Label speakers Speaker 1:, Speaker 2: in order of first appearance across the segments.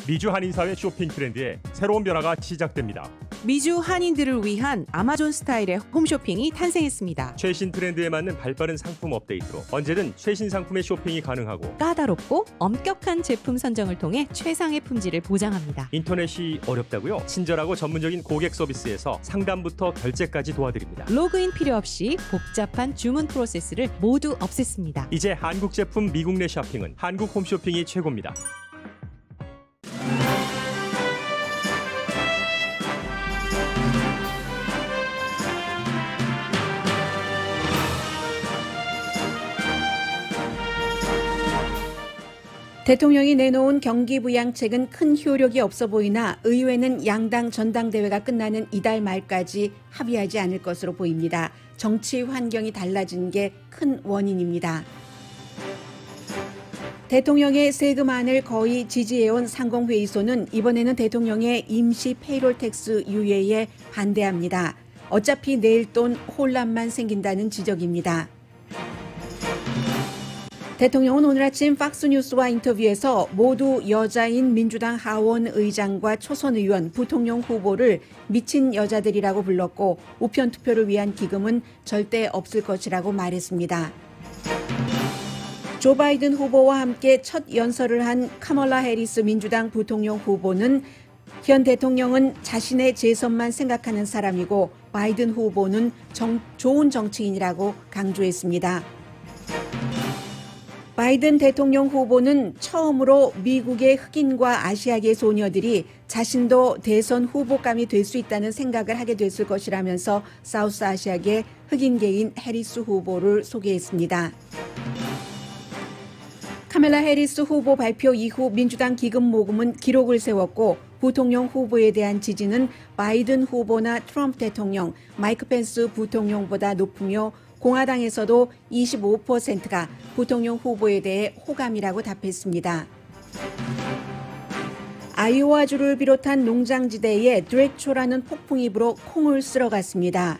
Speaker 1: 미주 한인사회 쇼핑 트렌드에 새로운 변화가 시작됩니다.
Speaker 2: 미주 한인들을 위한 아마존 스타일의 홈쇼핑이 탄생했습니다.
Speaker 1: 최신 트렌드에 맞는 발빠른 상품 업데이트로 언제든 최신 상품의 쇼핑이 가능하고
Speaker 2: 까다롭고 엄격한 제품 선정을 통해 최상의 품질을 보장합니다.
Speaker 1: 인터넷이 어렵다고요? 친절하고 전문적인 고객 서비스에서 상담부터 결제까지 도와드립니다.
Speaker 2: 로그인 필요 없이 복잡한 주문 프로세스를 모두 없앴습니다.
Speaker 1: 이제 한국 제품 미국 내 쇼핑은 한국 홈쇼핑이 최고입니다.
Speaker 3: 대통령이 내놓은 경기부양책은 큰 효력이 없어 보이나 의회는 양당 전당대회가 끝나는 이달 말까지 합의하지 않을 것으로 보입니다. 정치 환경이 달라진 게 큰 원인입니다. 대통령의 세금안을 거의 지지해온 상공회의소는 이번에는 대통령의 임시 페이롤 텍스 유예에 반대합니다. 어차피 내일 돈 혼란만 생긴다는 지적입니다. 대통령은 오늘 아침 팍스뉴스와 인터뷰에서 모두 여자인 민주당 하원 의장과 초선 의원, 부통령 후보를 미친 여자들이라고 불렀고 우편 투표를 위한 기금은 절대 없을 것이라고 말했습니다. 조 바이든 후보와 함께 첫 연설을 한 카멀라 해리스 민주당 부통령 후보는 현 대통령은 자신의 재선만 생각하는 사람이고 바이든 후보는 좋은 정치인이라고 강조했습니다. 바이든 대통령 후보는 처음으로 미국의 흑인과 아시아계 소녀들이 자신도 대선 후보감이 될 수 있다는 생각을 하게 됐을 것이라면서 사우스 아시아계 흑인계인 해리스 후보를 소개했습니다. 카멜라 해리스 후보 발표 이후 민주당 기금 모금은 기록을 세웠고 부통령 후보에 대한 지지는 바이든 후보나 트럼프 대통령, 마이크 펜스 부통령보다 높으며 공화당에서도 25%가 부통령 후보에 대해 호감이라고 답했습니다. 아이오와주를 비롯한 농장지대에 드렉초라는 폭풍이 불어 콩을 쓸어갔습니다.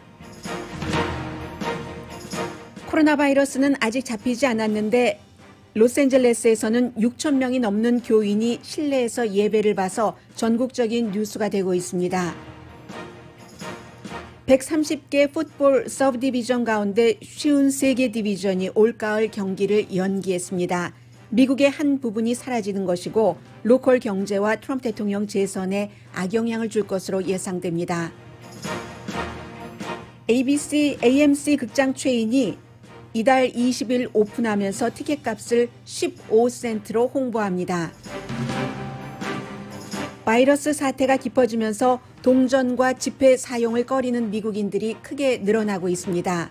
Speaker 3: 코로나 바이러스는 아직 잡히지 않았는데 로스앤젤레스에서는 6천 명이 넘는 교인이 실내에서 예배를 봐서 전국적인 뉴스가 되고 있습니다. 130개 풋볼 서브디비전 가운데 53개 디비전이 올가을 경기를 연기했습니다. 미국의 한 부분이 사라지는 것이고 로컬 경제와 트럼프 대통령 재선에 악영향을 줄 것으로 예상됩니다. AMC 극장 체인이 이달 20일 오픈하면서 티켓값을 15센트로 홍보합니다. 바이러스 사태가 깊어지면서 동전과 지폐 사용을 꺼리는 미국인들이 크게 늘어나고 있습니다.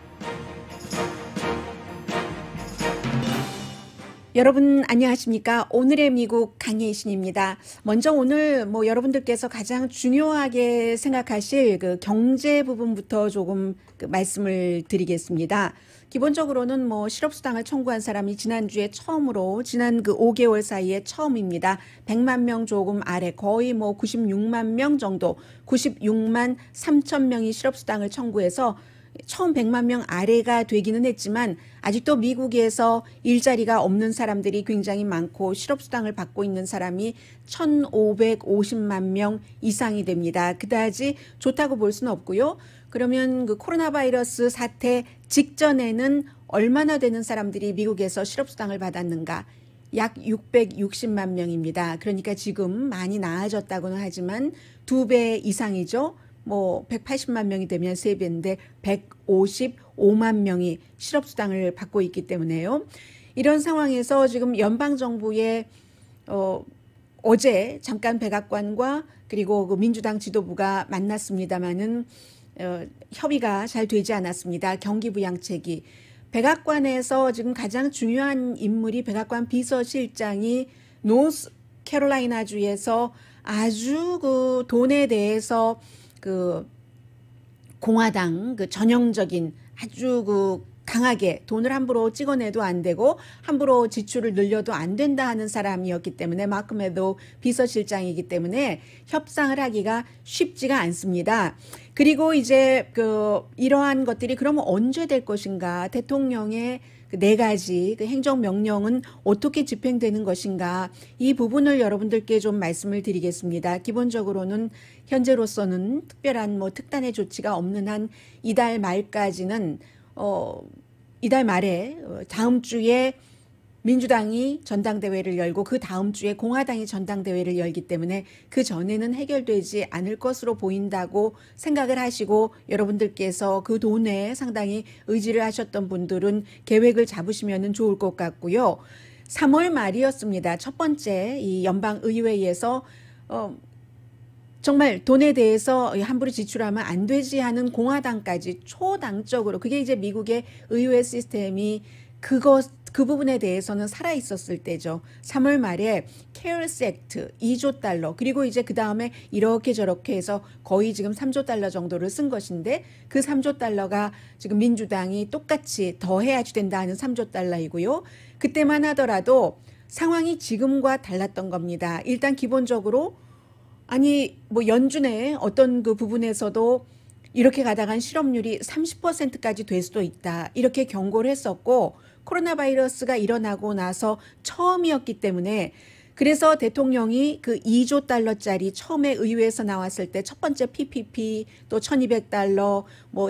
Speaker 3: 여러분 안녕하십니까? 오늘의 미국 강예신입니다. 먼저 오늘 여러분들께서 가장 중요하게 생각하실 그 경제 부분부터 조금 말씀을 드리겠습니다. 기본적으로는 실업수당을 청구한 사람이 지난주에 처음으로 지난 5개월 사이에 처음입니다. 100만 명 조금 아래 거의 96만 명 정도 96만 3천 명이 실업수당을 청구해서 처음 100만 명 아래가 되기는 했지만 아직도 미국에서 일자리가 없는 사람들이 굉장히 많고 실업수당을 받고 있는 사람이 1,550만 명 이상이 됩니다. 그다지 좋다고 볼 수는 없고요. 그러면 코로나 바이러스 사태 직전에는 얼마나 되는 사람들이 미국에서 실업수당을 받았는가? 약 660만 명입니다. 그러니까 지금 많이 나아졌다고는 하지만 2배 이상이죠. 180만 명이 되면 3배인데 155만 명이 실업수당을 받고 있기 때문에요. 이런 상황에서 지금 연방정부의 어제 잠깐 백악관과 그리고 민주당 지도부가 만났습니다마는 협의가 잘 되지 않았습니다. 경기부양책이. 백악관에서 지금 가장 중요한 인물이 백악관 비서실장이 노스캐롤라이나주에서 아주 돈에 대해서 공화당 전형적인 아주 강하게 돈을 함부로 찍어내도 안 되고 함부로 지출을 늘려도 안 된다 하는 사람이었기 때문에 마크 매도우 비서실장이기 때문에 협상을 하기가 쉽지가 않습니다. 그리고 이제 이러한 것들이 그러면 언제 될 것인가? 대통령의 그 4가지 그 행정명령은 어떻게 집행되는 것인가, 이 부분을 여러분들께 좀 말씀을 드리겠습니다. 기본적으로는 현재로서는 특별한 특단의 조치가 없는 한 이달 말까지는 이달 말에 다음 주에 민주당이 전당대회를 열고 그 다음 주에 공화당이 전당대회를 열기 때문에 그 전에는 해결되지 않을 것으로 보인다고 생각을 하시고, 여러분들께서 그 돈에 상당히 의지를 하셨던 분들은 계획을 잡으시면 좋을 것 같고요. 3월 말이었습니다. 첫 번째 이 연방의회에서 정말 돈에 대해서 함부로 지출하면 안 되지 하는 공화당까지 초당적으로, 그게 이제 미국의 의회 시스템이 그 부분에 대해서는 살아 있었을 때죠. 3월 말에 CARES 액트 2조 달러, 그리고 이제 그 다음에 이렇게 저렇게 해서 거의 지금 3조 달러 정도를 쓴 것인데, 그 3조 달러가 지금 민주당이 똑같이 더 해야지 된다 하는 3조 달러이고요. 그때만 하더라도 상황이 지금과 달랐던 겁니다. 일단 기본적으로 연준의 어떤 그 부분에서도 이렇게 가다간 실업률이 30%까지 될 수도 있다, 이렇게 경고를 했었고, 코로나 바이러스가 일어나고 나서 처음이었기 때문에, 그래서 대통령이 그 2조 달러짜리 처음에 의회에서 나왔을 때 첫 번째 PPP, 또 1200달러,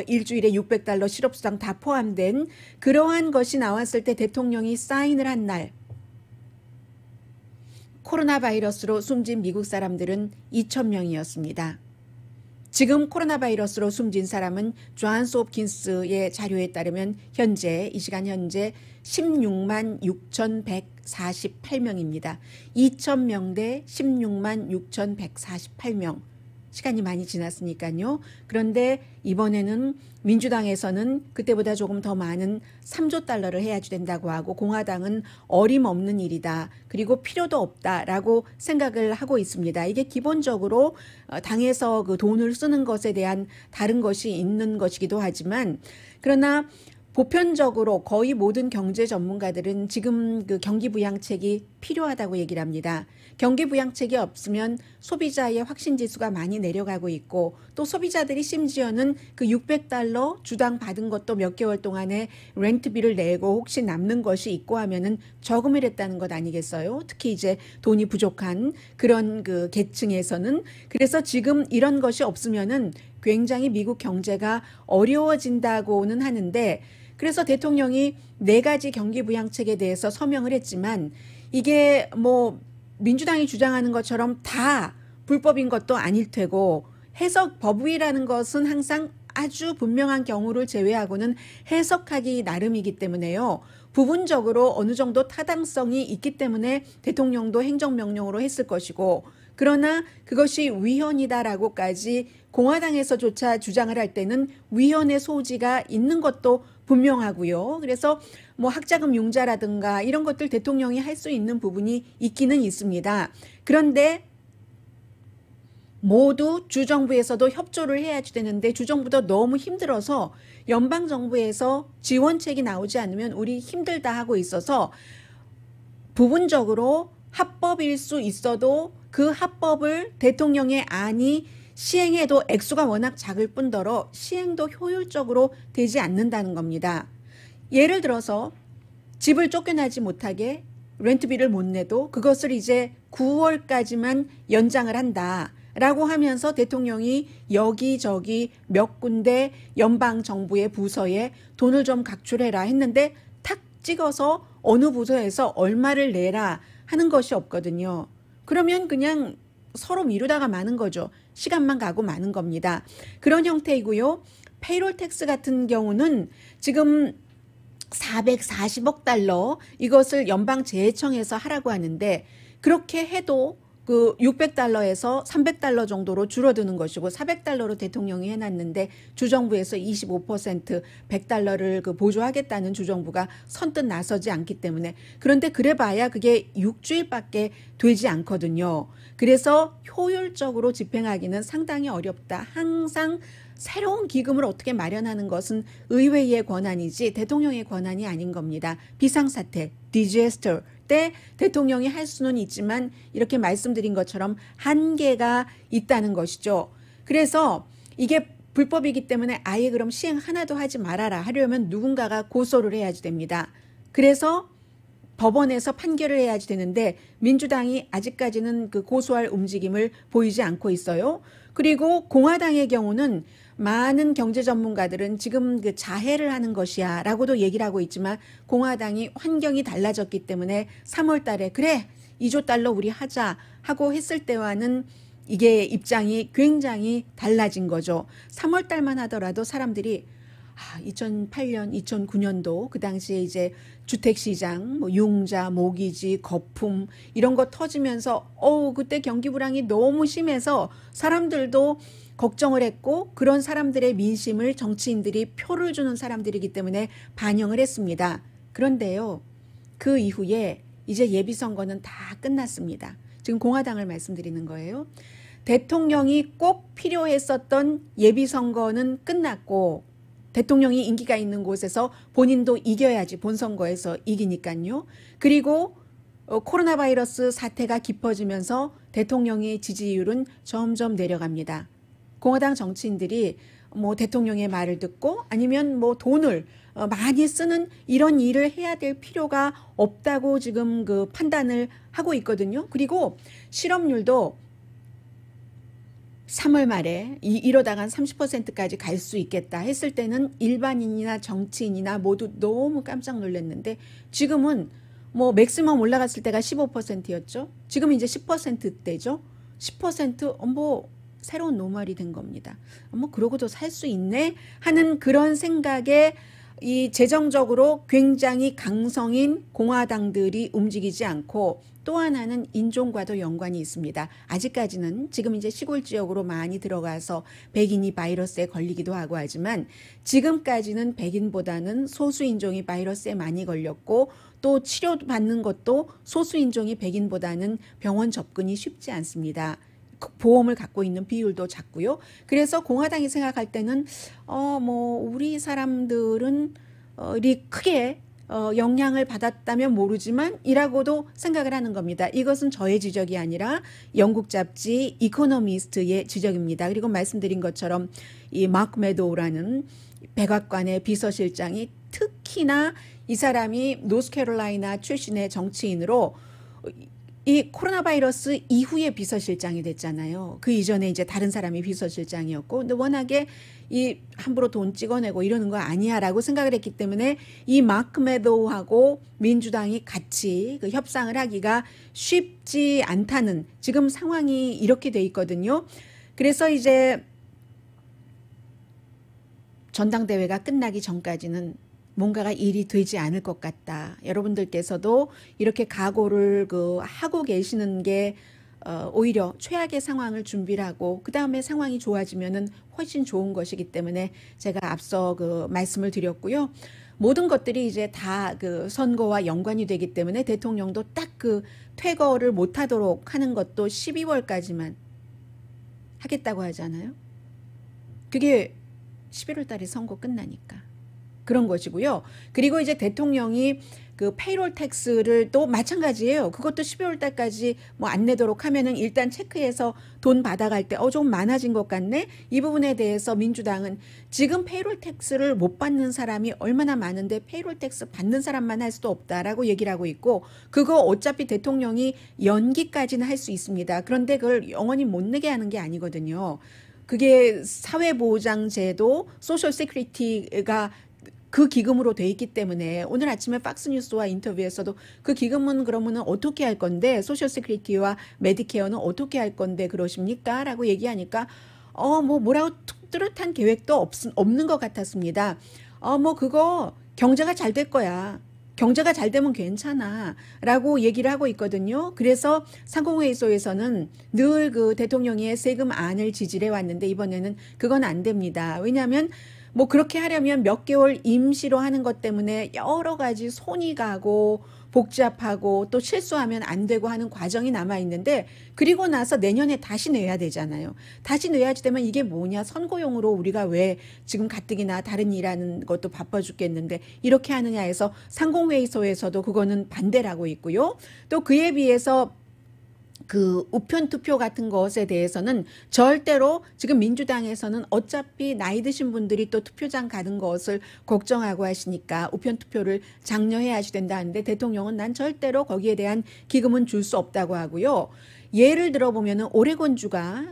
Speaker 3: 일주일에 600달러 실업수당 다 포함된 그러한 것이 나왔을 때 대통령이 사인을 한 날, 코로나 바이러스로 숨진 미국 사람들은 2,000명이었습니다. 지금 코로나 바이러스로 숨진 사람은 존스 홉킨스의 자료에 따르면 이 시간 현재 16만 6,148명입니다. 2,000명 대 16만 6,148명. 시간이 많이 지났으니까요. 그런데 이번에는 민주당에서는 그때보다 조금 더 많은 3조 달러를 해야지 된다고 하고, 공화당은 어림없는 일이다, 그리고 필요도 없다라고 생각을 하고 있습니다. 이게 기본적으로 당에서 그 돈을 쓰는 것에 대한 다른 것이 있는 것이기도 하지만, 그러나 보편적으로 거의 모든 경제 전문가들은 지금 그 경기 부양책이 필요하다고 얘기를 합니다. 경기 부양책이 없으면 소비자의 확신 지수가 많이 내려가고 있고, 또 소비자들이 심지어는 그 600달러 주당 받은 것도 몇 개월 동안에 렌트비를 내고 혹시 남는 것이 있고 하면은 저금을 했다는 것 아니겠어요? 특히 이제 돈이 부족한 그런 그 계층에서는. 그래서 지금 이런 것이 없으면은 굉장히 미국 경제가 어려워진다고는 하는데, 그래서 대통령이 4가지 경기 부양책에 대해서 서명을 했지만, 이게 민주당이 주장하는 것처럼 다 불법인 것도 아닐 테고, 해석 법위라는 것은 항상 아주 분명한 경우를 제외하고는 해석하기 나름이기 때문에요. 부분적으로 어느 정도 타당성이 있기 때문에 대통령도 행정명령으로 했을 것이고, 그러나 그것이 위헌이다라고까지 공화당에서조차 주장을 할 때는 위헌의 소지가 있는 것도 분명하고요. 그래서 학자금 융자라든가 이런 것들 대통령이 할 수 있는 부분이 있기는 있습니다. 그런데 모두 주정부에서도 협조를 해야지 되는데, 주정부도 너무 힘들어서 연방정부에서 지원책이 나오지 않으면 우리 힘들다 하고 있어서, 부분적으로 합법일 수 있어도 그 합법을 대통령의 안이 시행해도 액수가 워낙 작을 뿐더러 시행도 효율적으로 되지 않는다는 겁니다. 예를 들어서 집을 쫓겨나지 못하게 렌트비를 못 내도 그것을 이제 9월까지만 연장을 한다라고 하면서 대통령이 여기저기 몇 군데 연방정부의 부서에 돈을 좀 각출해라 했는데, 탁 찍어서 어느 부서에서 얼마를 내라 하는 것이 없거든요. 그러면 그냥 서로 미루다가 마는 거죠. 시간만 가고 마는 겁니다. 그런 형태이고요. 페이롤 텍스 같은 경우는 지금 440억 달러 이것을 연방재해청에서 하라고 하는데, 그렇게 해도 그 600달러에서 300달러 정도로 줄어드는 것이고, 400달러로 대통령이 해놨는데 주정부에서 25% 100달러를 그 보조하겠다는 주정부가 선뜻 나서지 않기 때문에, 그런데 그래봐야 그게 6주일밖에 되지 않거든요. 그래서 효율적으로 집행하기는 상당히 어렵다. 항상 새로운 기금을 어떻게 마련하는 것은 의회의 권한이지 대통령의 권한이 아닌 겁니다. 비상사태, 디제스터 때 대통령이 할 수는 있지만 이렇게 말씀드린 것처럼 한계가 있다는 것이죠. 그래서 이게 불법이기 때문에 아예 그럼 시행 하나도 하지 말아라 하려면 누군가가 고소를 해야지 됩니다. 그래서 법원에서 판결을 해야지 되는데 민주당이 아직까지는 그 고소할 움직임을 보이지 않고 있어요. 그리고 공화당의 경우는 많은 경제 전문가들은 지금 그 자해를 하는 것이야 라고도 얘기를 하고 있지만 공화당이 환경이 달라졌기 때문에 3월 달에 그래 2조 달러 우리 하자 하고 했을 때와는 이게 입장이 굉장히 달라진 거죠. 3월 달만 하더라도 사람들이 2008년, 2009년도 그 당시에 이제 주택시장, 뭐 융자, 모기지, 거품 이런 거 터지면서 그때 경기 불황이 너무 심해서 사람들도 걱정을 했고 그런 사람들의 민심을 정치인들이 표를 주는 사람들이기 때문에 반영을 했습니다. 그런데요. 그 이후에 이제 예비선거는 다 끝났습니다. 지금 공화당을 말씀드리는 거예요. 대통령이 꼭 필요했었던 예비선거는 끝났고 대통령이 인기가 있는 곳에서 본인도 이겨야지 본선거에서 이기니까요. 그리고 코로나 바이러스 사태가 깊어지면서 대통령의 지지율은 점점 내려갑니다. 공화당 정치인들이 뭐 대통령의 말을 듣고 아니면 뭐 돈을 많이 쓰는 이런 일을 해야 될 필요가 없다고 지금 그 판단을 하고 있거든요. 그리고 실업률도 3월 말에 이러다간 30%까지 갈 수 있겠다 했을 때는 일반인이나 정치인이나 모두 너무 깜짝 놀랐는데 지금은 뭐 맥시멈 올라갔을 때가 15%였죠. 지금 이제 10%대죠. 10% 뭐 새로운 노멀이 된 겁니다. 뭐 그러고도 살 수 있네 하는 그런 생각에 이 재정적으로 굉장히 강성인 공화당들이 움직이지 않고 또 하나는 인종과도 연관이 있습니다. 아직까지는 지금 이제 시골 지역으로 많이 들어가서 백인이 바이러스에 걸리기도 하고 하지만 지금까지는 백인보다는 소수인종이 바이러스에 많이 걸렸고 또 치료받는 것도 소수인종이 백인보다는 병원 접근이 쉽지 않습니다. 보험을 갖고 있는 비율도 작고요. 그래서 공화당이 생각할 때는 뭐 우리 사람들은 크게 영향을 받았다면 모르지만 이라고도 생각을 하는 겁니다. 이것은 저의 지적이 아니라 영국 잡지 이코노미스트의 지적입니다. 그리고 말씀드린 것처럼 이 마크 메도우라는 백악관의 비서실장이 특히나 이 사람이 노스캐롤라이나 출신의 정치인으로 이 코로나 바이러스 이후에 비서실장이 됐잖아요. 그 이전에 이제 다른 사람이 비서실장이었고, 근데 워낙에 이 함부로 돈 찍어내고 이러는 거 아니야라고 생각을 했기 때문에 이 마크 메도우하고 민주당이 같이 그 협상을 하기가 쉽지 않다는 지금 상황이 이렇게 돼 있거든요. 그래서 이제 전당대회가 끝나기 전까지는 뭔가가 일이 되지 않을 것 같다. 여러분들께서도 이렇게 각오를 하고 계시는 게 오히려 최악의 상황을 준비를 하고 그 다음에 상황이 좋아지면은 훨씬 좋은 것이기 때문에 제가 앞서 말씀을 드렸고요. 모든 것들이 이제 다 선거와 연관이 되기 때문에 대통령도 딱 퇴거를 못하도록 하는 것도 12월까지만 하겠다고 하잖아요. 그게 11월 달에 선거 끝나니까. 그런 것이고요. 그리고 이제 대통령이 페이롤 텍스를 또 마찬가지예요. 그것도 12월 달까지 뭐 안 내도록 하면은 일단 체크해서 돈 받아갈 때 좀 많아진 것 같네. 이 부분에 대해서 민주당은 지금 페이롤 텍스를 못 받는 사람이 얼마나 많은데 페이롤 텍스 받는 사람만 할 수도 없다라고 얘기를 하고 있고 그거 어차피 대통령이 연기까지는 할 수 있습니다. 그런데 그걸 영원히 못 내게 하는 게 아니거든요. 그게 사회보장제도, 소셜 세큐리티가 그 기금으로 돼 있기 때문에 오늘 아침에 팍스뉴스와 인터뷰에서도 그 기금은 그러면은 어떻게 할 건데 소셜 세큐리티와 메디케어는 어떻게 할 건데 그러십니까? 라고 얘기하니까 뭐라고 뚜렷한 계획도 없는 것 같았습니다. 뭐 그거 경제가 잘 될 거야. 경제가 잘 되면 괜찮아 라고 얘기를 하고 있거든요. 그래서 상공회의소에서는 늘 대통령의 세금안을 지지해 왔는데 이번에는 그건 안 됩니다. 왜냐하면 뭐 그렇게 하려면 몇 개월 임시로 하는 것 때문에 여러 가지 손이 가고 복잡하고 또 실수하면 안 되고 하는 과정이 남아 있는데 그리고 나서 내년에 다시 내야 되잖아요. 다시 내야지 되면 이게 뭐냐. 선거용으로 우리가 왜 지금 가뜩이나 다른 일하는 것도 바빠 죽겠는데 이렇게 하느냐 해서 상공회의소에서도 그거는 반대를 하고 있고요. 또 그에 비해서 그 우편 투표 같은 것에 대해서는 절대로 지금 민주당에서는 어차피 나이 드신 분들이 또 투표장 가는 것을 걱정하고 하시니까 우편 투표를 장려해야 된다 하는데 대통령은 난 절대로 거기에 대한 기금은 줄 수 없다고 하고요. 예를 들어 보면은 오레곤주가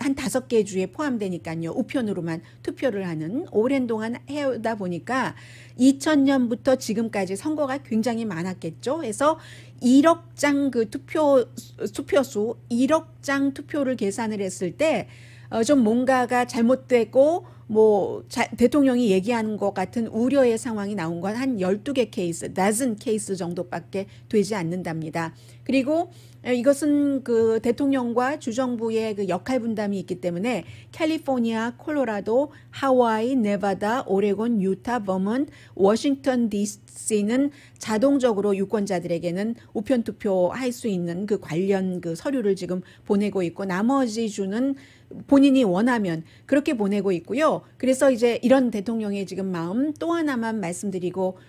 Speaker 3: 한 5개 주에 포함되니까요. 우편으로만 투표를 하는 오랜 동안 해오다 보니까 2000년부터 지금까지 선거가 굉장히 많았겠죠. 그래서 1억 장 그 투표수 1억 장 투표를 계산을 했을 때 좀 뭔가가 잘못되고 대통령이 얘기하는 것 같은 우려의 상황이 나온 건 한 12개 케이스, dozen 케이스 정도밖에 되지 않는답니다. 그리고 이것은 그 대통령과 주정부의 그 역할 분담이 있기 때문에 캘리포니아, 콜로라도, 하와이, 네바다, 오레곤, 유타, 버먼트, 워싱턴 DC는 자동적으로 유권자들에게는 우편 투표할 수 있는 그 관련 그 서류를 지금 보내고 있고 나머지 주는 본인이 원하면 그렇게 보내고 있고요. 그래서 이제 이런 대통령의 지금 마음 또 하나만 말씀드리고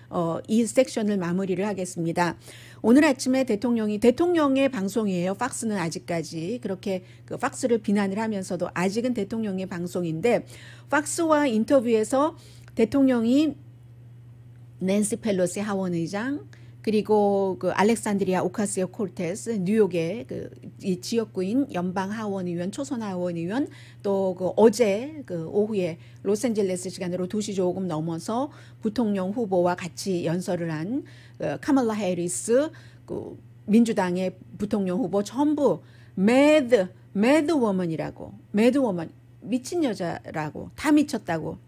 Speaker 3: 이 섹션을 마무리를 하겠습니다. 오늘 아침에 대통령의 방송이에요. 팍스는 아직까지 그렇게 그 팍스를 비난을 하면서도 아직은 대통령의 방송인데 팍스와 인터뷰에서 대통령이 낸시 펠로시 하원 의장 그리고 그 알렉산드리아 오카시오 콜테스 뉴욕의 이 지역구인 연방 하원 의원, 초선 하원 의원 또 그 어제 그 오후에 로스앤젤레스 시간으로 2시 조금 넘어서 부통령 후보와 같이 연설을 한 카멀라 해리스 그 민주당의 부통령 후보 전부 매드워먼이라고 매드워먼 미친 여자라고 다 미쳤다고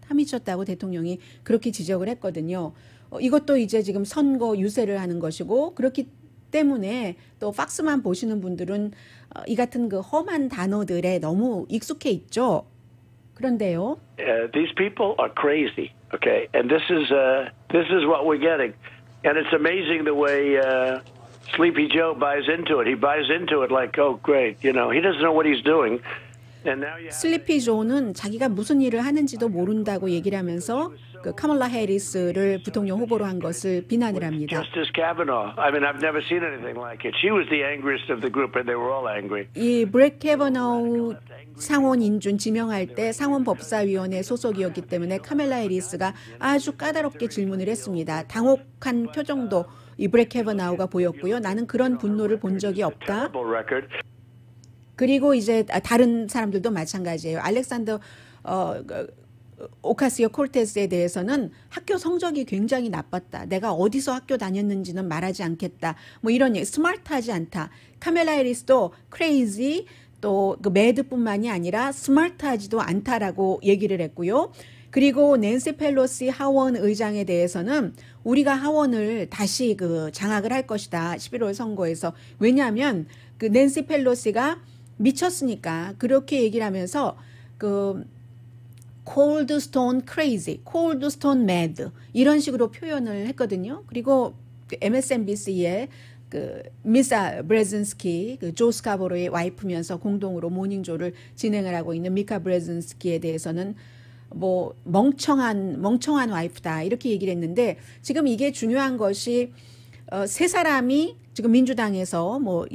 Speaker 3: 대통령이 그렇게 지적을 했거든요. 이것도 이제 지금 선거 유세를 하는 것이고 그렇기 때문에 또 팍스만 보시는 분들은 이 같은 그 험한 단어들에 너무 익숙해 있죠. 그런데요.
Speaker 4: These people are crazy, okay? And this is what we're getting. And it's amazing the way Sleepy Joe buys into it. He buys into it like, oh, great, you know, he doesn't know what he's doing.
Speaker 3: 슬리피 조는 자기가 무슨 일을 하는지도 모른다고 얘기를 하면서 그 카멀라 해리스를 부통령 후보로 한 것을 비난을 합니다.
Speaker 4: Justice Kavanaugh. I mean, I've never seen anything like it. She was the angriest of the group, and they were all angry.
Speaker 3: 이 브렛 캐버너 상원 인준 지명할 때 상원 법사위원회 소속이었기 때문에 카멜라 해리스가 아주 까다롭게 질문을 했습니다. 당혹한 표정도 이 브렛 캐버너가 보였고요. 나는 그런 분노를 본 적이 없다. 그리고 이제 다른 사람들도 마찬가지예요. 알렉산더 오카시오 콜테스에 대해서는 학교 성적이 굉장히 나빴다. 내가 어디서 학교 다녔는지는 말하지 않겠다. 뭐 이런 얘기. 스마트하지 않다. 카멜라 해리스도 크레이지 또 그 매드뿐만이 아니라 스마트하지도 않다라고 얘기를 했고요. 그리고 낸시 펠로시 하원 의장에 대해서는 우리가 하원을 다시 그 장악을 할 것이다. 11월 선거에서. 왜냐하면 그 낸시 펠로시가 미쳤으니까 그렇게 얘기를 하면서 그 cold stone crazy, cold stone mad 이런 식으로 표현을 했거든요. 그리고 MSNBC의 그 미사 브레진스키, 그 조 스카보로의 와이프면서 공동으로 모닝조를 진행을 하고 있는 미카 브레진스키에 대해서는 뭐 멍청한 와이프다 이렇게 얘기를 했는데 지금 이게 중요한 것이 세 사람이 지금 민주당에서 뭐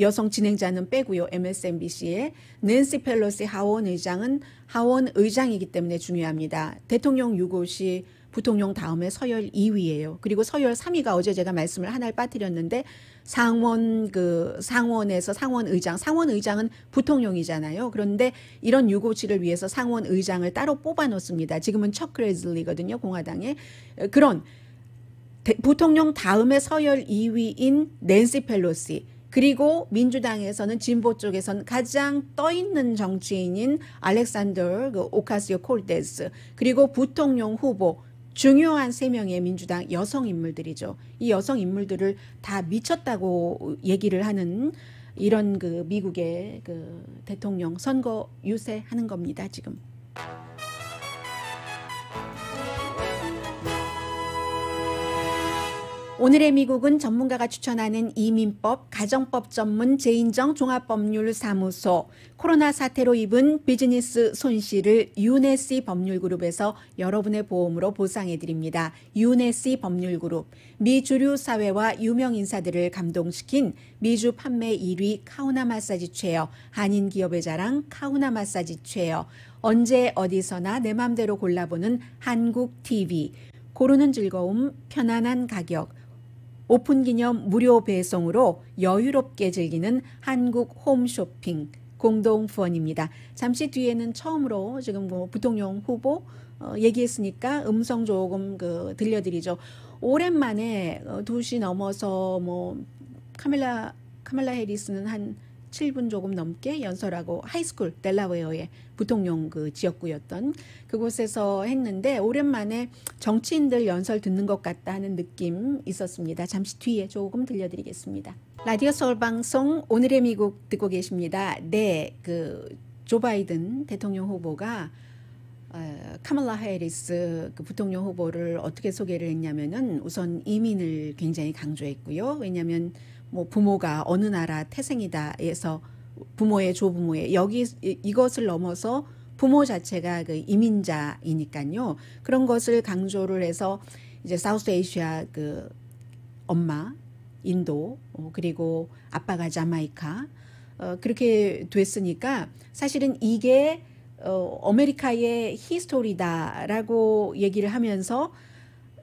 Speaker 3: 여성 진행자는 빼고요. MSNBC의 낸시 펠로시 하원 의장은 하원 의장이기 때문에 중요합니다. 대통령 유고시 부통령 다음에 서열 2위예요. 그리고 서열 3위가 어제 제가 말씀을 하나를 빠뜨렸는데 상원에서 상원 의장은 부통령이잖아요. 그런데 이런 유고시를 위해서 상원 의장을 따로 뽑아 놓습니다. 지금은 척 그레즐리거든요. 공화당의 그런 부통령 다음에 서열 2위인 낸시 펠로시 그리고 민주당에서는 진보 쪽에서는 가장 떠있는 정치인인 알렉산더 오카시오 콜테스 그리고 부통령 후보 중요한 3명의 민주당 여성 인물들이죠. 이 여성 인물들을 다 미쳤다고 얘기를 하는 이런 그 미국의 그 대통령 선거 유세하는 겁니다. 지금. 오늘의 미국은 전문가가 추천하는 이민법, 가정법 전문 제인정 종합법률사무소, 코로나 사태로 입은 비즈니스 손실을 유네시 법률그룹에서 여러분의 보험으로 보상해드립니다. 유네시 법률그룹, 미 주류 사회와 유명 인사들을 감동시킨 미주 판매 1위 카우나 마사지 체어, 한인 기업의 자랑 카우나 마사지 체어, 언제 어디서나 내 맘대로 골라보는 한국 TV, 고르는 즐거움, 편안한 가격, 오픈 기념 무료 배송으로 여유롭게 즐기는 한국 홈쇼핑 공동 후원입니다. 잠시 뒤에는 처음으로 지금 뭐 부통령 후보 얘기했으니까 음성 조금 들려드리죠. 오랜만에 2시 넘어서 뭐 카밀라 해리스는 한 7분 조금 넘게 연설하고 하이스쿨 델라웨어의 부통령 지역구였던 그곳에서 했는데 오랜만에 정치인들 연설 듣는 것 같다 하는 느낌 있었습니다. 잠시 뒤에 조금 들려드리겠습니다. 라디오 서울 방송 오늘의 미국 듣고 계십니다. 네, 조 바이든 대통령 후보가 카밀라 해리스 부통령 후보를 어떻게 소개를 했냐면은 우선 이민을 굉장히 강조했고요. 왜냐하면 뭐 부모가 어느 나라 태생이다 해서 부모의 조부모의 이것을 넘어서 부모 자체가 이민자이니까요. 그런 것을 강조를 해서 이제 사우스 아시아 엄마 인도 그리고 아빠가 자마이카 그렇게 됐으니까 사실은 이게 아메리카의 히스토리다라고 얘기를 하면서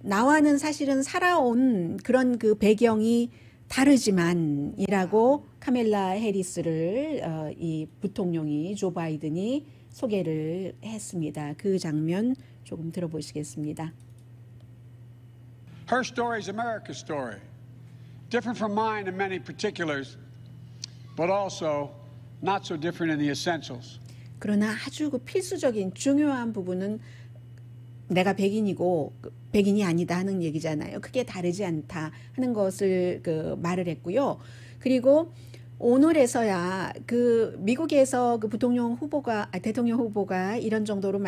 Speaker 3: 나와는 사실은 살아온 그런 배경이 다르지만이라고 카밀라 해리스를 이 부통령이 조 바이든이 소개를 했습니다. 그 장면 조금 들어보시겠습니다.
Speaker 5: Her story is America's story. Different from mine in many particulars, but also not so different in the essentials.
Speaker 3: 그러나 아주 필수적인 중요한 부분은 내가 백인이고 백인이 아니다 하는 얘기잖아요. 크게 다르지 않다 하는 것을 말을 했고요. 그리고 오늘에서야 미국에서 대통령 후보가 이런 정도로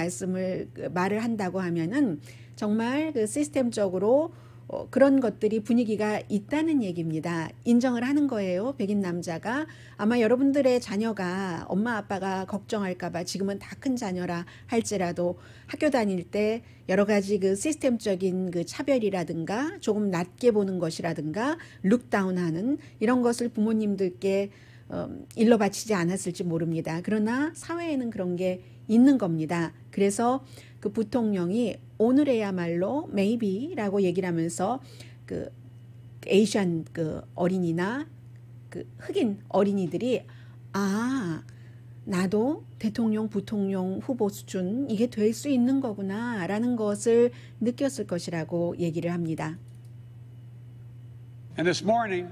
Speaker 3: 말을 한다고 하면은 정말 시스템적으로 그런 것들이 분위기가 있다는 얘기입니다. 인정을 하는 거예요. 백인 남자가. 아마 여러분들의 자녀가 엄마 아빠가 걱정할까봐 지금은 다 큰 자녀라 할지라도 학교 다닐 때 여러 가지 시스템적인 차별이라든가 조금 낮게 보는 것이라든가 룩다운하는 이런 것을 부모님들께 일러 바치지 않았을지 모릅니다. 그러나 사회에는 그런 게 있는 겁니다. 그래서 부통령이 오늘에야말로 maybe라고 얘기를 하면서 에이시안 어린이나 흑인 어린이들이 나도 대통령 부통령 후보 수준 이게 될 수 있는 거구나라는 것을 느꼈을 것이라고 얘기를 합니다.
Speaker 5: And this morning,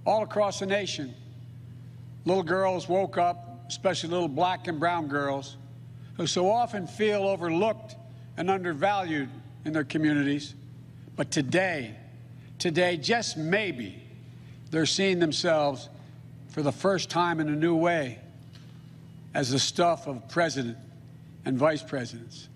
Speaker 5: all across the nation, little girls woke up, especially little black and brown girls, who so often feel overlooked and undervalued in their communities. But today, just maybe, they're seeing themselves for the first time in a new way as the stuff of president and vice presidents.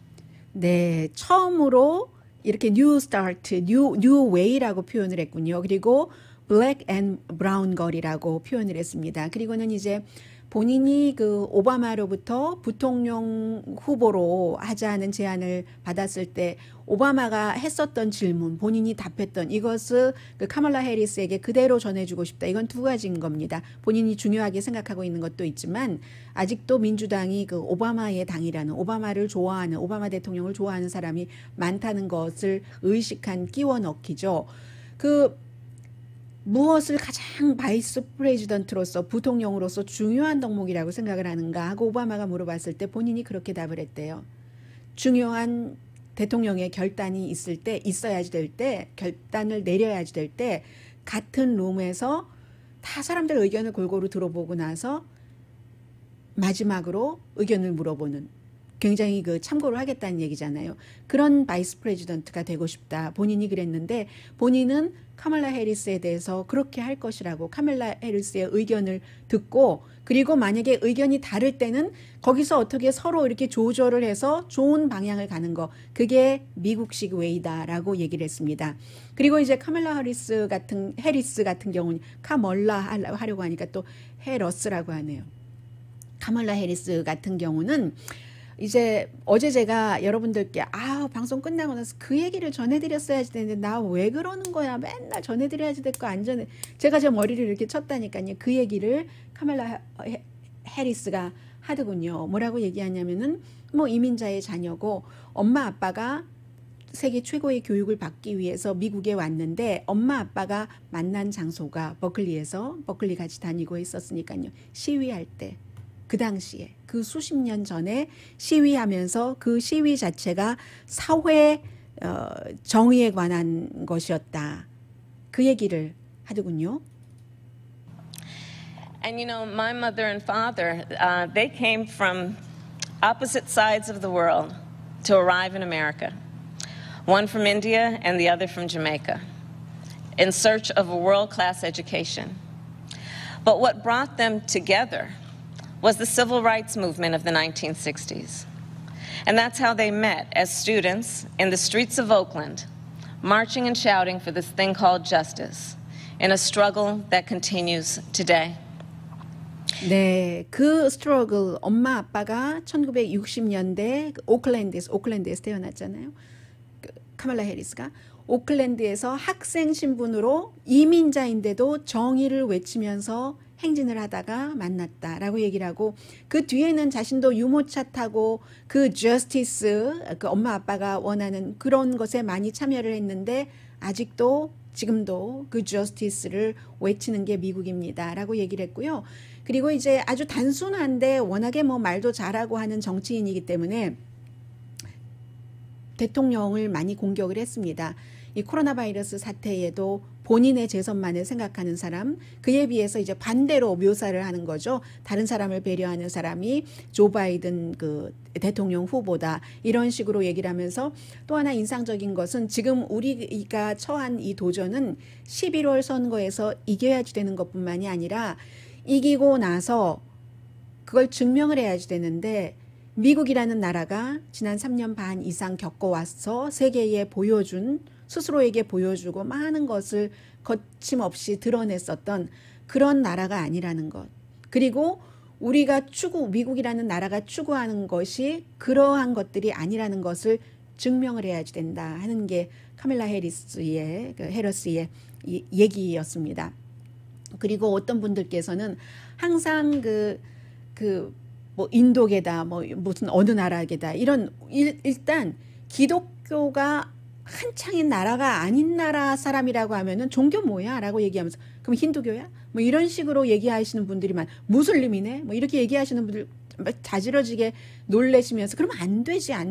Speaker 3: 네, 처음으로 이렇게 new start, new way라고 표현을 했군요. 그리고 black and brown girl이라고 표현을 했습니다. 그리고는 이제 본인이 오바마로부터 부통령 후보로 하자는 제안을 받았을 때 오바마가 했었던 질문, 본인이 답했던 이것을 카멀라 해리스에게 그대로 전해주고 싶다. 이건 두 가지인 겁니다. 본인이 중요하게 생각하고 있는 것도 있지만 아직도 민주당이 오바마의 당이라는 오바마를 좋아하는 오바마 대통령을 좋아하는 사람이 많다는 것을 의식한 끼워 넣기죠. 무엇을 가장 바이스 프레지던트로서 부통령으로서 중요한 덕목이라고 생각을 하는가 하고 오바마가 물어봤을 때 본인이 그렇게 답을 했대요. 중요한 대통령의 결단이 있어야지 될 때, 결단을 내려야지 될 때 같은 룸에서 다 사람들 의견을 골고루 들어보고 나서 마지막으로 의견을 물어보는 굉장히 그 참고를 하겠다는 얘기잖아요. 그런 바이스 프레지던트가 되고 싶다. 본인이 그랬는데 본인은 카멀라 해리스에 대해서 그렇게 할 것이라고 카멀라 해리스의 의견을 듣고 그리고 만약에 의견이 다를 때는 거기서 어떻게 서로 이렇게 조절을 해서 좋은 방향을 가는 거 그게 미국식 웨이다라고 얘기를 했습니다. 그리고 이제 카멀라 해리스 같은 경우는 카멀라 하려고 하니까 또 해러스라고 하네요. 카멀라 해리스 같은 경우는 이제 어제 제가 여러분들께 방송 끝나고 나서 그 얘기를 전해드렸어야지 되는데 나 왜 그러는 거야 맨날 전해드려야지 될 거 안 전해 제가 제 머리를 이렇게 쳤다니까요. 그 얘기를 카멀라 해리스가 하더군요. 뭐라고 얘기하냐면은 뭐 이민자의 자녀고 엄마 아빠가 세계 최고의 교육을 받기 위해서 미국에 왔는데 엄마 아빠가 만난 장소가 버클리 같이 다니고 있었으니까요. 시위할 때 그 당시에 그 수십 년 전에 시위하면서 그 시위 자체가 사회 정의에 관한 것이었다. 그 얘기를 하더군요.
Speaker 6: And you know, my mother and father, they came from opposite sides of the world to arrive in America. One from India and the other from Jamaica, in search of a world-class education. But what brought them together was the civil rights movement of the 1960s. And that's how they met as students in the streets of Oakland, marching and shouting for this thing called justice, in a struggle that continues today.
Speaker 3: 네, 그 스트러글 엄마 아빠가 1960년대 오클랜드에서 태어났잖아요. 카멀라 해리스가 오클랜드에서 학생 신분으로 이민자인데도 정의를 외치면서 행진을 하다가 만났다라고 얘기를 하고 그 뒤에는 자신도 유모차 타고 그 저스티스 그 엄마 아빠가 원하는 그런 것에 많이 참여를 했는데 아직도 지금도 그 저스티스를 외치는 게 미국입니다라고 얘기를 했고요. 그리고 이제 아주 단순한데 워낙에 뭐 말도 잘하고 하는 정치인이기 때문에 대통령을 많이 공격을 했습니다. 이 코로나 바이러스 사태에도 본인의 재선만을 생각하는 사람, 그에 비해서 이제 반대로 묘사를 하는 거죠. 다른 사람을 배려하는 사람이 조 바이든 그 대통령 후보다 이런 식으로 얘기를 하면서 또 하나 인상적인 것은 지금 우리가 처한 이 도전은 11월 선거에서 이겨야지 되는 것뿐만이 아니라 이기고 나서 그걸 증명을 해야지 되는데 미국이라는 나라가 지난 3년 반 이상 겪어와서 세계에 보여준 스스로에게 보여주고 많은 것을 거침없이 드러냈었던 그런 나라가 아니라는 것. 그리고 우리가 미국이라는 나라가 추구하는 것이 그러한 것들이 아니라는 것을 증명을 해야지 된다 하는 게 카멀라 해리스의 얘기였습니다. 그리고 어떤 분들께서는 항상 뭐 인도계다, 뭐 무슨 어느 나라계다 이런 일단 기독교가 한창인 나라가 아닌 나라 사람이라고 하면은 종교 뭐야?라고 얘기하면서 그럼 힌두교야? 뭐 이런 식으로 얘기하시는 분들이 무슬림이네? 뭐 이렇게 얘기하시는 분들 자지러지게 놀래시면서 그러면 안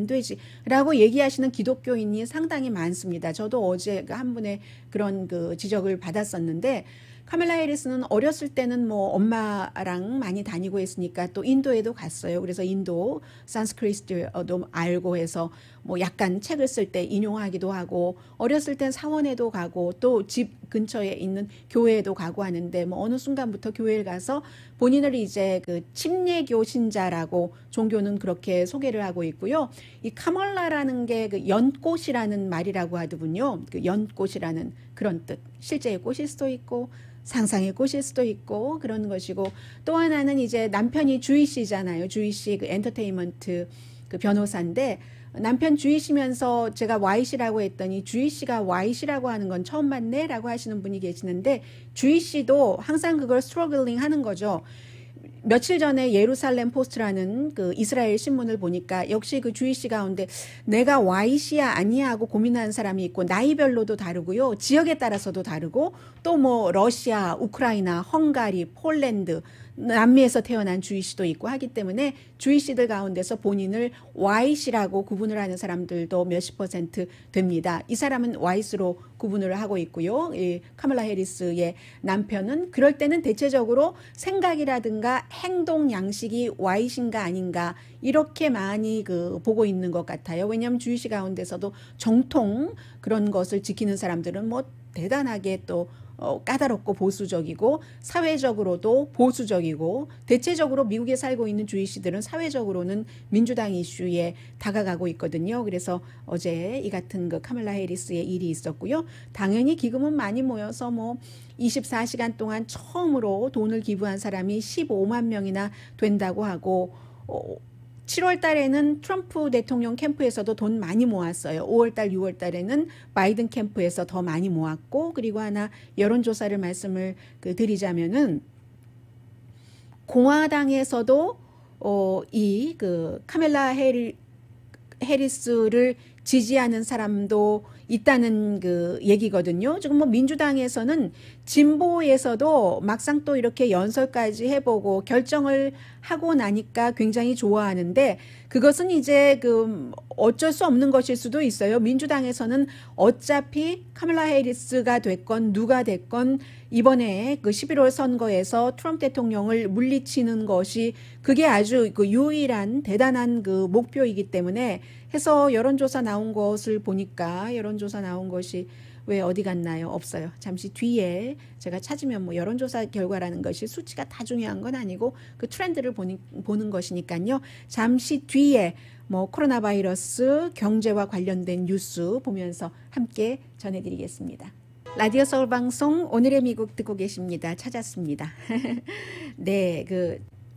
Speaker 3: 되지라고 얘기하시는 기독교인이 상당히 많습니다. 저도 어제 한 분의 그런 그 지적을 받았었는데 카멀라 해리스는 어렸을 때는 뭐 엄마랑 많이 다니고 했으니까 또 인도에도 갔어요. 그래서 인도 산스크리트도 알고 해서 뭐 약간 책을 쓸 때 인용하기도 하고 어렸을 땐 사원에도 가고 또 집 근처에 있는 교회에도 가고 하는데 뭐 어느 순간부터 교회를 가서 본인을 이제 그 침례교 신자라고 종교는 그렇게 소개를 하고 있고요. 이 카멀라라는 게 그 연꽃이라는 말이라고 하더군요. 그 연꽃이라는 그런 뜻. 실제의 꽃일 수도 있고 상상의 꽃일 수도 있고 그런 것이고 또 하나는 이제 남편이 주이씨잖아요. 주이씨 그 엔터테인먼트 그 변호사인데 남편 주이씨면서 제가 Y씨라고 했더니 주이씨가 Y씨라고 하는 건 처음 봤네 라고 하시는 분이 계시는데 주이씨도 항상 그걸 스트러글링 하는 거죠. 며칠 전에 예루살렘 포스트라는 그 이스라엘 신문을 보니까 역시 그 주이씨 가운데 내가 Y씨야 아니야 하고 고민하는 사람이 있고 나이별로도 다르고요. 지역에 따라서도 다르고 또 뭐 러시아, 우크라이나, 헝가리, 폴란드 남미에서 태어난 주이시도 있고 하기 때문에 주이시들 가운데서 본인을 와이시라고 구분을 하는 사람들도 몇십 % 됩니다. 이 사람은 와이스로 구분을 하고 있고요. 이 카멀라 해리스의 남편은 그럴 때는 대체적으로 생각이라든가 행동 양식이 와이신가 아닌가 이렇게 많이 보고 있는 것 같아요. 왜냐하면 주이시 가운데서도 정통 그런 것을 지키는 사람들은 뭐 대단하게 또 까다롭고 보수적이고 사회적으로도 보수적이고 대체적으로 미국에 살고 있는 주이시들은 사회적으로는 민주당 이슈에 다가가고 있거든요. 그래서 어제 이 같은 카멀라 해리스의 일이 있었고요. 당연히 기금은 많이 모여서 뭐 24시간 동안 처음으로 돈을 기부한 사람이 15만 명이나 된다고 하고 7월 달에는 트럼프 대통령 캠프에서도 돈 많이 모았어요. 5월 달, 6월 달에는 바이든 캠프에서 더 많이 모았고, 그리고 하나 여론조사를 말씀을 드리자면은 공화당에서도 이 카멀라 해리스를 지지하는 사람도 있다는 얘기거든요. 지금 뭐 민주당에서는 진보에서도 막상 또 이렇게 연설까지 해보고 결정을 하고 나니까 굉장히 좋아하는데 그것은 이제 어쩔 수 없는 것일 수도 있어요. 민주당에서는 어차피 카멀라 해리스가 됐건 누가 됐건 이번에 11월 선거에서 트럼프 대통령을 물리치는 것이 그게 아주 유일한 대단한 목표이기 때문에 해서 여론조사 나온 것을 보니까 여론조사 나온 것이 왜 어디 갔나요? 없어요. 잠시 뒤에 제가 찾으면 뭐 여론조사 결과라는 것이 수치가 다 중요한 건 아니고 그 트렌드를 보는 것이니까요. 잠시 뒤에 뭐 코로나 바이러스 경제와 관련된 뉴스 보면서 함께 전해드리겠습니다. 라디오 서울 방송 오늘의 미국 듣고 계십니다. 찾았습니다. 네,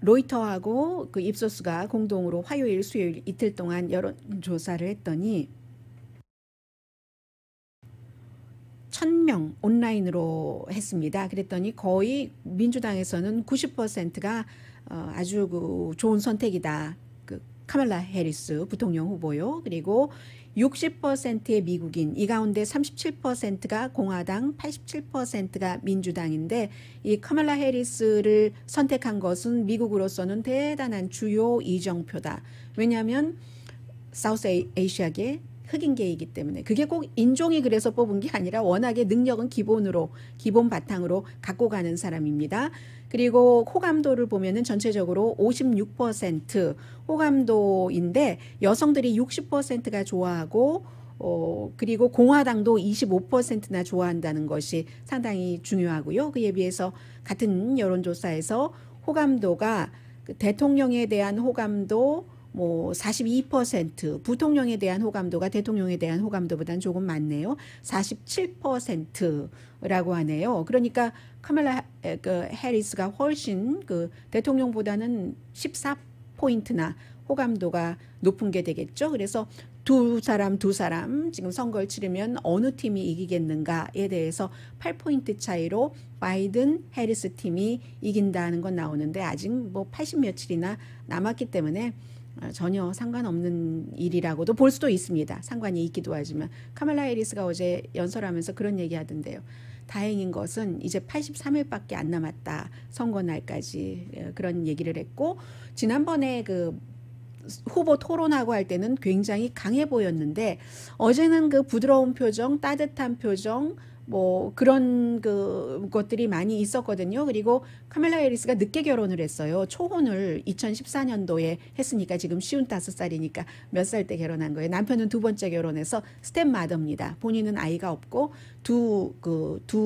Speaker 3: 로이터하고 입소스가 공동으로 화요일, 수요일 이틀 동안 여론조사를 했더니 1,000명 온라인으로 했습니다. 그랬더니 거의 민주당에서는 90%가 아주 좋은 선택이다. 카멀라 해리스 부통령 후보요. 그리고 60%의 미국인, 이 가운데 37%가 공화당, 87%가 민주당인데 이 카멀라 해리스를 선택한 것은 미국으로서는 대단한 주요 이정표다. 왜냐하면 사우스 아시아계 흑인계이기 때문에 그게 꼭 인종이 그래서 뽑은 게 아니라 워낙에 능력은 기본 바탕으로 갖고 가는 사람입니다. 그리고 호감도를 보면은 전체적으로 56% 호감도인데 여성들이 60%가 좋아하고 그리고 공화당도 25%나 좋아한다는 것이 상당히 중요하고요. 그에 비해서 같은 여론조사에서 호감도가 대통령에 대한 호감도 뭐 42%, 부통령에 대한 호감도가 대통령에 대한 호감도보다는 조금 많네요. 47%라고 하네요. 그러니까 카멀라 해리스가 훨씬 대통령보다는 14포인트나 호감도가 높은 게 되겠죠. 그래서 두 사람 지금 선거를 치르면 어느 팀이 이기겠는가에 대해서 8포인트 차이로 바이든 해리스 팀이 이긴다는 건 나오는데 아직 뭐 80 며칠이나 남았기 때문에 전혀 상관없는 일이라고도 볼 수도 있습니다. 상관이 있기도 하지만 카멀라 해리스가 어제 연설하면서 그런 얘기 하던데요. 다행인 것은 이제 83일밖에 안 남았다. 선거 날까지 그런 얘기를 했고 지난번에 후보 토론하고 할 때는 굉장히 강해 보였는데 어제는 부드러운 표정, 따뜻한 표정 뭐 그런 것들이 많이 있었거든요. 그리고 카멀라 해리스가 늦게 결혼을 했어요. 초혼을 2014년도에 했으니까 지금 55살이니까 몇 살 때 결혼한 거예요. 남편은 두 번째 결혼해서 스텝마더입니다. 본인은 아이가 없고 두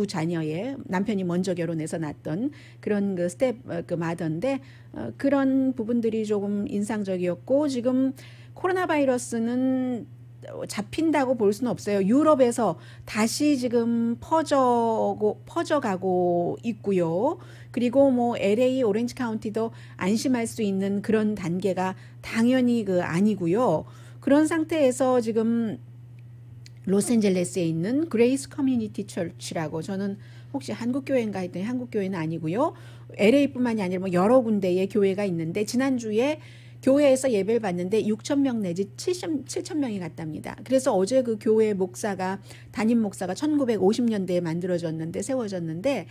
Speaker 3: 자녀의 남편이 먼저 결혼해서 낳았던 그런 스텝마더인데 그런 부분들이 조금 인상적이었고 지금 코로나 바이러스는 잡힌다고 볼 수는 없어요. 유럽에서 다시 지금 퍼져가고 있고요. 그리고 뭐 LA 오렌지 카운티도 안심할 수 있는 그런 단계가 당연히 아니고요. 그런 상태에서 지금 로스앤젤레스에 있는 그레이스 커뮤니티 처치라고 저는 혹시 한국교회인가 했더니 한국교회는 아니고요. LA뿐만이 아니라 뭐 여러 군데의 교회가 있는데 지난주에 교회에서 예배를 받는데 6,000명 내지 7,000명이 갔답니다. 그래서 어제 교회 목사가 담임 목사가 1950년대에 세워졌는데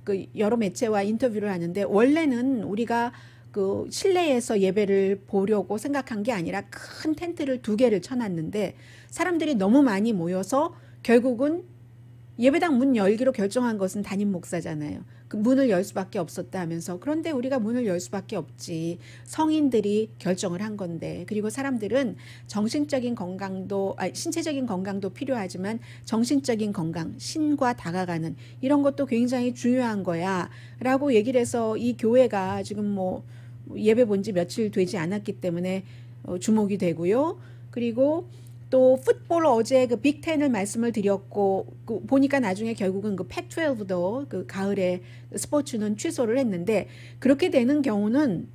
Speaker 3: 그 여러 매체와 인터뷰를 하는데 원래는 우리가 그 실내에서 예배를 보려고 생각한 게 아니라 큰 텐트를 2개를 쳐놨는데 사람들이 너무 많이 모여서 결국은 예배당 문 열기로 결정한 것은 담임 목사잖아요. 그 문을 열 수밖에 없었다 하면서 그런데 우리가 문을 열 수밖에 없지. 성인들이 결정을 한 건데 그리고 사람들은 정신적인 건강도 신체적인 건강도 필요하지만 정신적인 건강, 신과 다가가는 이런 것도 굉장히 중요한 거야 라고 얘기를 해서 이 교회가 지금 뭐 예배 본 지 며칠 되지 않았기 때문에 주목이 되고요. 그리고 또 풋볼 어제 그 빅10을 말씀을 드렸고 그 보니까 나중에 결국은 그 팩12도 그 가을에 스포츠는 취소를 했는데 그렇게 되는 경우는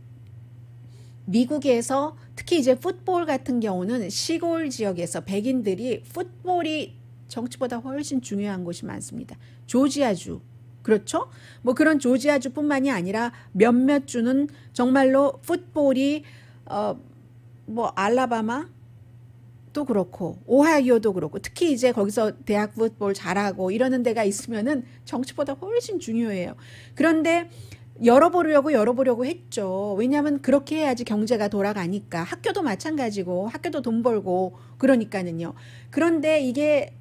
Speaker 3: 미국에서 특히 이제 풋볼 같은 경우는 시골 지역에서 백인들이 풋볼이 정치보다 훨씬 중요한 곳이 많습니다. 조지아주 그렇죠? 뭐 그런 조지아주뿐만이 아니라 몇몇 주는 정말로 풋볼이 뭐 알라바마 또 그렇고 오하이오도 그렇고 특히 이제 거기서 대학 풋볼 잘하고 이러는 데가 있으면은 정치보다 훨씬 중요해요. 그런데 열어보려고 했죠. 왜냐하면 그렇게 해야지 경제가 돌아가니까. 학교도 마찬가지고 학교도 돈 벌고 그러니까는요. 그런데 이게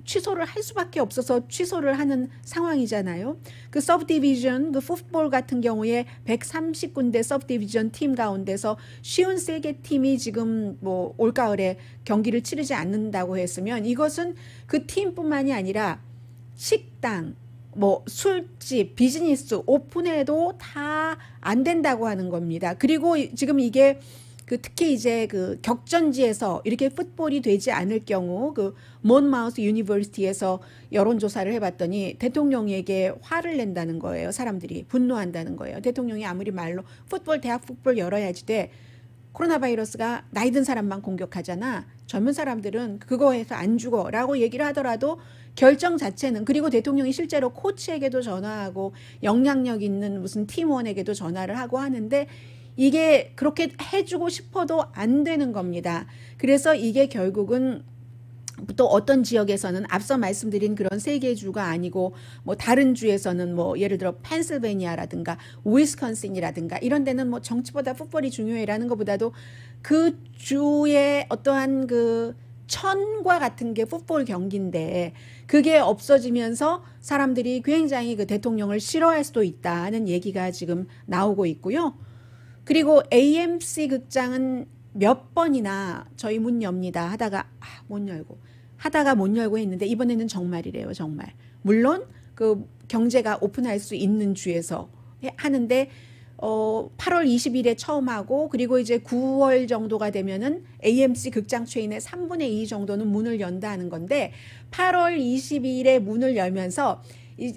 Speaker 3: 취소를 할 수밖에 없어서 취소를 하는 상황이잖아요. 그 서브디비전, 그 풋볼 같은 경우에 130군데 서브디비전 팀 가운데서 53개 팀이 지금 뭐 올가을에 경기를 치르지 않는다고 했으면 이것은 그 팀뿐만이 아니라 식당, 뭐 술집, 비즈니스 오픈해도 다 안 된다고 하는 겁니다. 그리고 지금 이게 그 특히 이제 그 격전지에서 이렇게 풋볼이 되지 않을 경우 그 몬마우스 유니버시티에서 여론조사를 해봤더니 대통령에게 화를 낸다는 거예요. 사람들이 분노한다는 거예요. 대통령이 아무리 말로 대학 풋볼 열어야지 돼. 코로나 바이러스가 나이 든 사람만 공격하잖아. 젊은 사람들은 그거에서 안 죽어 라고 얘기를 하더라도 결정 자체는 그리고 대통령이 실제로 코치에게도 전화하고 영향력 있는 무슨 팀원에게도 전화를 하고 하는데 이게 그렇게 해주고 싶어도 안 되는 겁니다. 그래서 이게 결국은 또 어떤 지역에서는 앞서 말씀드린 그런 3개 주가 아니고 뭐 다른 주에서는 뭐 예를 들어 펜실베니아라든가 위스콘신이라든가 이런 데는 뭐 정치보다 풋볼이 중요해라는 것보다도 그 주의 어떠한 그 천과 같은 게 풋볼 경기인데 그게 없어지면서 사람들이 굉장히 그 대통령을 싫어할 수도 있다는 얘기가 지금 나오고 있고요. 그리고 AMC 극장은 몇 번이나 저희 문 엽니다 하다가 못 열고 했는데 이번에는 정말이래요. 정말. 물론 그 경제가 오픈할 수 있는 주에서 하는데 8월 20일에 처음 하고 그리고 이제 9월 정도가 되면은 AMC 극장 체인의 3분의 2 정도는 문을 연다는 건데 8월 20일에 문을 열면서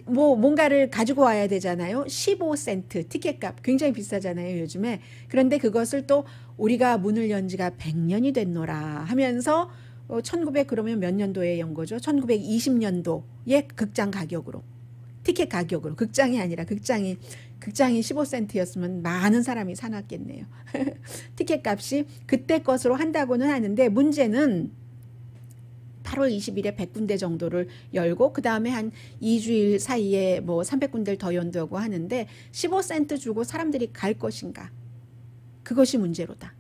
Speaker 3: 뭐 뭔가를 가지고 와야 되잖아요. 15센트 티켓값 굉장히 비싸잖아요 요즘에. 그런데 그것을 또 우리가 문을 연 지가 100년이 됐노라 하면서 1900 그러면 몇 년도에 연 거죠? 1920년도의 극장 가격으로 티켓 가격으로 극장이 아니라 극장이 15센트였으면 많은 사람이 사놨겠네요. 티켓 값이 그때 것으로 한다고는 하는데 문제는 8월 20일에 100군데 정도를 열고 그 다음에 한 2주일 사이에 뭐 300군데를 더 연다고 하는데 15센트 주고 사람들이 갈 것인가? 그것이 문제로다.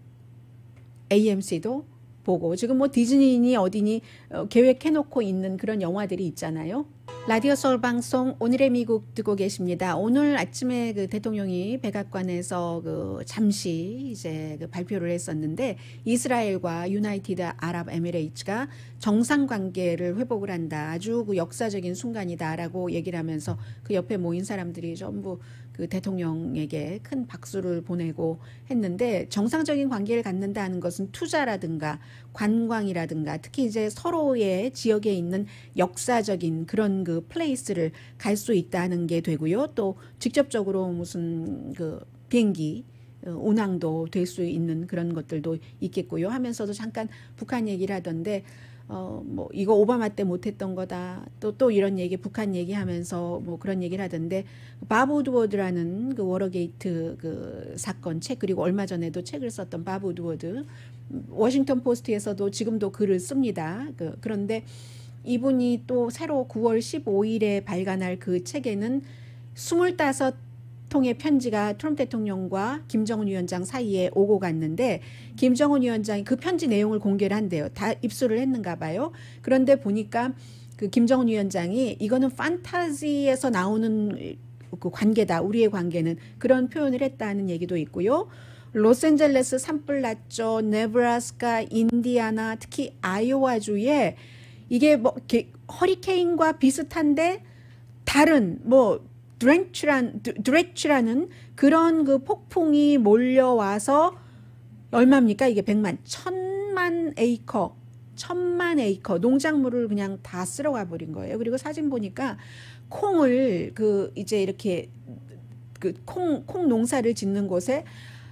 Speaker 3: AMC도 보고 지금 뭐 디즈니니 어디니 계획해놓고 있는 그런 영화들이 있잖아요. 라디오 서울 방송 오늘의 미국 듣고 계십니다. 오늘 아침에 그 대통령이 백악관에서 그 잠시 이제 그 발표를 했었는데 이스라엘과 유나이티드 아랍에미레이츠가 정상 관계를 회복을 한다. 아주 그 역사적인 순간이다라고 얘기를 하면서 그 옆에 모인 사람들이 전부 그 대통령에게 큰 박수를 보내고 했는데 정상적인 관계를 갖는다는 것은 투자라든가 관광이라든가 특히 이제 서로의 지역에 있는 역사적인 그런 그 플레이스를 갈 수 있다는 게 되고요. 또 직접적으로 무슨 그 비행기 운항도 될 수 있는 그런 것들도 있겠고요. 하면서도 잠깐 북한 얘기를 하던데 뭐 이거 오바마 때 못했던 거다. 또 이런 얘기 북한 얘기하면서 뭐 그런 얘기를 하던데 바브 우드워드라는 그 워터게이트 그 사건 책 그리고 얼마 전에도 책을 썼던 바브 우드워드 워싱턴 포스트에서도 지금도 글을 씁니다. 그런데 이분이 또 새로 9월 15일에 발간할 그 책에는 25통의 편지가 트럼프 대통령과 김정은 위원장 사이에 오고 갔는데 김정은 위원장이 그 편지 내용을 공개를 한대요. 다 입수를 했는가 봐요. 그런데 보니까 그 김정은 위원장이 이거는 판타지에서 나오는 그 관계다. 우리의 관계는 그런 표현을 했다는 얘기도 있고요. 로스앤젤레스 산불 났죠. 네브라스카, 인디아나, 특히 아이오와주에 이게 뭐 허리케인과 비슷한데 다른 뭐 드렉치라는 그런 그 폭풍이 몰려와서 얼마입니까? 이게 100만, 1000만 에이커 농작물을 그냥 다 쓸어가 버린 거예요. 그리고 사진 보니까 콩을 그 이제 이렇게 그 콩 농사를 짓는 곳에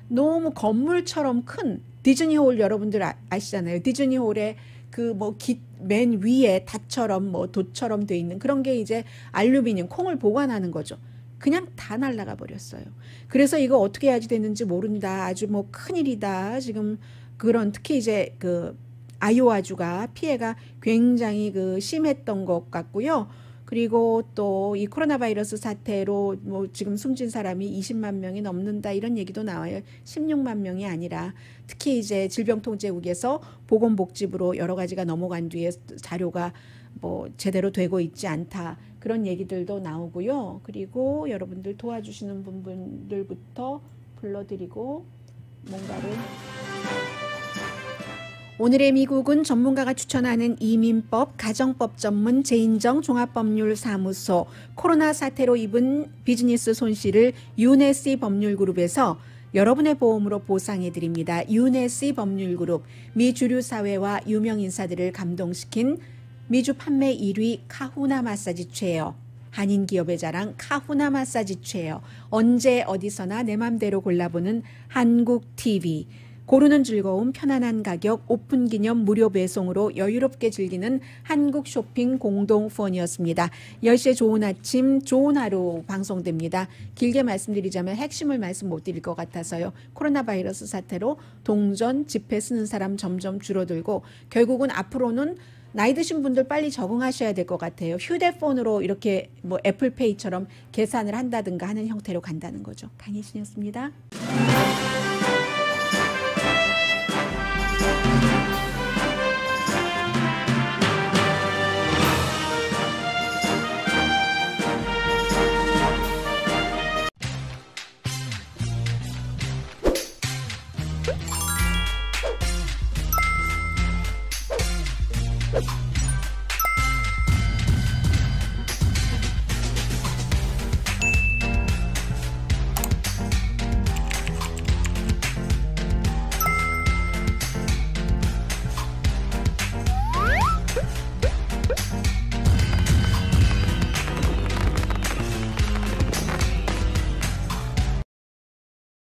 Speaker 3: 너무 건물처럼 큰 디즈니홀 여러분들 아시잖아요. 디즈니홀에 그 뭐 맨 위에 닷처럼 뭐 돛처럼 돼 있는 그런 게 이제 알루미늄 콩을 보관하는 거죠. 그냥 다 날아가 버렸어요. 그래서 이거 어떻게 해야지 되는지 모른다. 아주 뭐 큰일이다. 지금 그런 특히 이제 그 아이오와주가 피해가 굉장히 그 심했던 것 같고요. 그리고 또 이 코로나 바이러스 사태로 뭐 지금 숨진 사람이 20만 명이 넘는다 이런 얘기도 나와요. 16만 명이 아니라 특히 이제 질병통제국에서 보건복지부로 여러 가지가 넘어간 뒤에 자료가 뭐 제대로 되고 있지 않다 그런 얘기들도 나오고요. 그리고 여러분들 도와주시는 분들부터 불러드리고 뭔가를 오늘의 미국은 전문가가 추천하는 이민법, 가정법 전문 제인정 종합법률사무소, 코로나 사태로 입은 비즈니스 손실을 유네시 법률그룹에서 여러분의 보험으로 보상해드립니다. 유네시 법률그룹, 미 주류 사회와 유명 인사들을 감동시킨 미주 판매 1위 카후나 마사지 체어, 한인 기업의 자랑 카후나 마사지 체어, 언제 어디서나 내 맘대로 골라보는 한국 TV, 고르는 즐거움, 편안한 가격, 오픈 기념 무료 배송으로 여유롭게 즐기는 한국 쇼핑 공동 후원이었습니다. 10시에 좋은 아침, 좋은 하루 방송됩니다. 길게 말씀드리자면 핵심을 말씀 못 드릴 것 같아서요. 코로나 바이러스 사태로 동전, 지폐 쓰는 사람 점점 줄어들고 결국은 앞으로는 나이 드신 분들 빨리 적응하셔야 될 것 같아요. 휴대폰으로 이렇게 뭐 애플페이처럼 계산을 한다든가 하는 형태로 간다는 거죠. 강희신이었습니다.